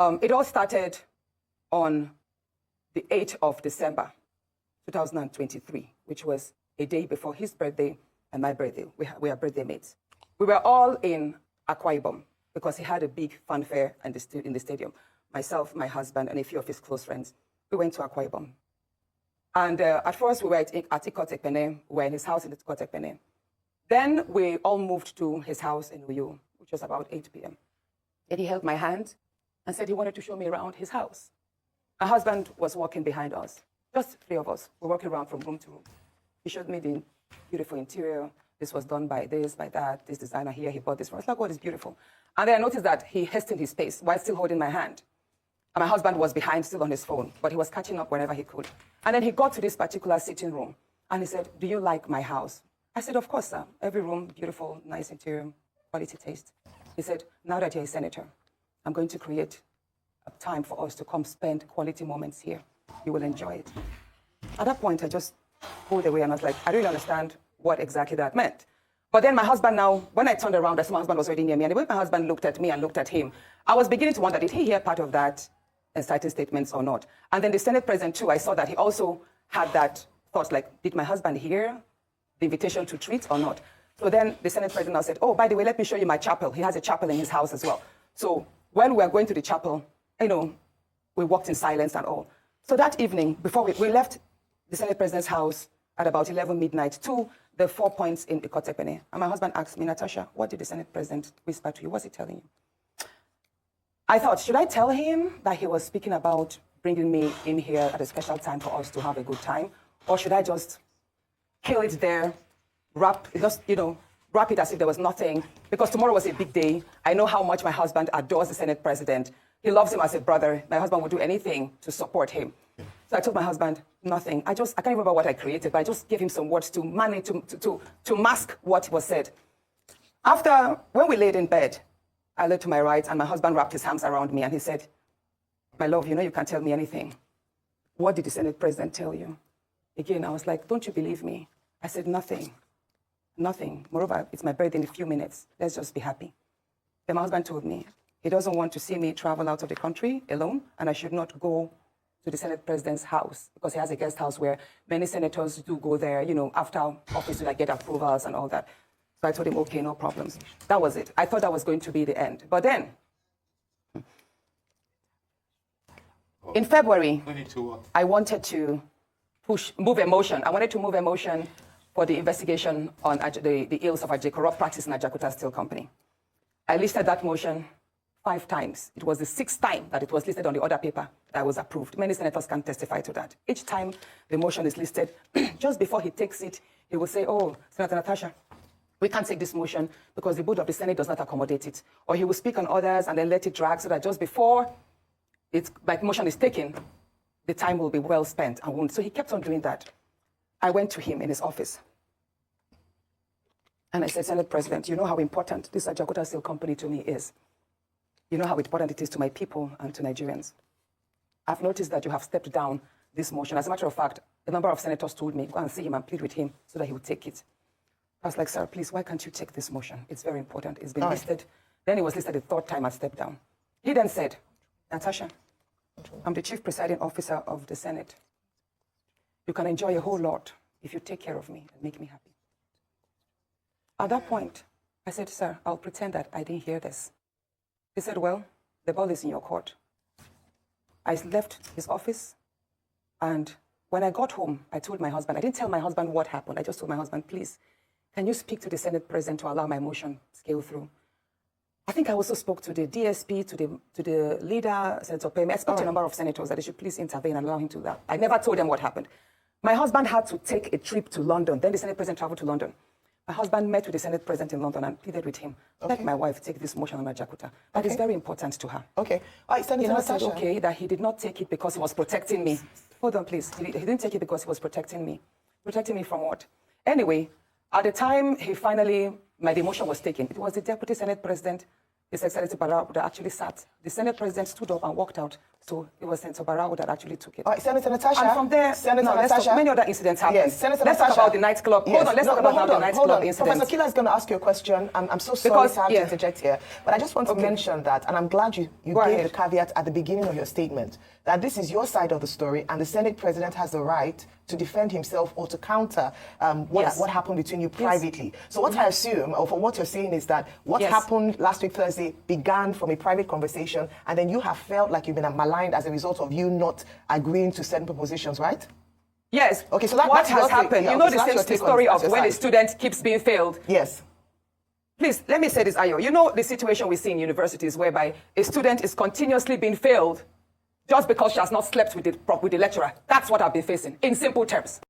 It all started on the 8th of December, 2023, which was a day before his birthday and my birthday. We are birthday mates. We were all in Akwa Ibom because he had a big fanfare in the stadium. Myself, my husband, and a few of his close friends. We went to Akwa Ibom. And at first, we were at Ikot Ekpene. We were in his house in Ikot Ekpene. Then we all moved to his house in Uyo, which was about 8 p.m. And he held my hand and said he wanted to show me around his house. My husband was walking behind us, just three of us. We were walking around from room to room. He showed me the beautiful interior. This was done by this, by that. This designer here, he bought this from. I was like, oh, it's beautiful. And then I noticed that he hastened his pace while still holding my hand. And my husband was behind, still on his phone, but he was catching up whenever he could. And then he got to this particular sitting room, and he said, do you like my house? I said, of course, sir. Every room, beautiful, nice interior, quality taste. He said, now that you're a senator, I'm going to create a time for us to come spend quality moments here. You will enjoy it. At that point, I just pulled away, and I was like, I don't really understand what exactly that meant. But then my husband now, when I turned around, I saw my husband was already near me. And the way my husband looked at me and looked at him, I was beginning to wonder, did he hear part of that inciting statements or not? And then the Senate president too, I saw that he also had that thought, like, did my husband hear the invitation to treat or not? So then the Senate president now said, oh, by the way, let me show you my chapel. He has a chapel in his house as well. So when we were going to the chapel, we walked in silence and all. So that evening, before we left the Senate president's house at about 11 midnight to the 4 Points in Ikot Ekpene. And my husband asked me, Natasha, what did the Senate president whisper to you? What's he telling you? I thought, should I tell him that he was speaking about bringing me in here at a special time for us to have a good time? Or should I just kill it there, wrap it as if there was nothing? Because tomorrow was a big day. I know how much my husband adores the Senate president. He loves him as a brother. My husband would do anything to support him. So I told my husband, nothing. I can't remember what I created, but I just gave him some words to manage, to mask what was said. When we laid in bed, I lay to my right, and my husband wrapped his arms around me, and he said, my love, you can't tell me anything. What did the Senate president tell you? Again, I was like, don't you believe me? I said, nothing. Nothing. Moreover, it's my birthday in a few minutes. Let's just be happy. Then my husband told me he doesn't want to see me travel out of the country alone, and I should not go to the Senate president's house because he has a guest house where many senators do go there, after office to get approvals and all that. So I told him, okay, no problems. That was it. I thought that was going to be the end. But then, in February, I wanted to move a motion. I wanted to move a motion for the investigation on the ills of corrupt practice in Ajaokuta Steel Company. I listed that motion 5 times. It was the 6th time that it was listed on the order paper that was approved. Many senators can testify to that. Each time the motion is listed, just before he takes it, he will say, oh, Senator Natasha, we can't take this motion because the board of the Senate does not accommodate it. Or he will speak on others and then let it drag so that just before motion is taken, the time will be well spent. So he kept on doing that. I went to him in his office. And I said, Senate President, you know how important this Ajaokuta Steel Company to me is. You know how important it is to my people and to Nigerians. I've noticed that you have stepped down this motion. As a matter of fact, a number of senators told me, go and see him and plead with him so that he would take it. I was like, sir, please, why can't you take this motion? It's very important. It's been listed. Then it was listed the 3rd time I stepped down. He then said, Natasha, I'm the chief presiding officer of the Senate. You can enjoy a whole lot if you take care of me and make me happy. At that point, I said, sir, I'll pretend that I didn't hear this. He said, well, the ball is in your court. I left his office, and when I got home, I told my husband, I didn't tell my husband what happened. I just told my husband, please, can you speak to the Senate president to allow my motion scale through? I think I also spoke to the DSP, to the leader, Senator Peme. I spoke to a number of senators that they should please intervene and allow him to do that. I never told them what happened. My husband had to take a trip to London. Then the Senate president traveled to London. My husband met with the Senate president in London and pleaded with him. Let my wife take this motion on Ajaokuta. That is very important to her. Okay. All right, Senator Natasha. Said, okay, that he did not take it because he was protecting me. Hold on, please. He didn't take it because he was protecting me. Protecting me from what? Anyway, at the time my demotion was taken, it was the Deputy Senate President, His Excellency Barra, that actually sat. The Senate President stood up and walked out So it was Senator Barao that actually took it. All right, Senator Natasha. And from there, Senator now, Natasha. many other incidents happened. Yes, Senator let's Natasha. talk about the nightclub. Yes. Hold on, let's talk about the nightclub incident. Professor Kila is going to ask you a question. I'm so sorry to have to interject here, but I just want to mention that, and I'm glad you gave the caveat at the beginning of your statement, that this is your side of the story, and the Senate President has the right to defend himself or to counter what happened between you privately. So what I assume, or from what you're saying, is that what happened last week Thursday began from a private conversation, and then you have felt like you've been maligned as a result of you not agreeing to certain propositions, right? Yes. Okay, so what has happened? You know the story of when a student keeps being failed. Yes. Please, let me say this, Ayo. You know the situation we see in universities whereby a student is continuously being failed just because she has not slept with the lecturer. That's what I've been facing, in simple terms.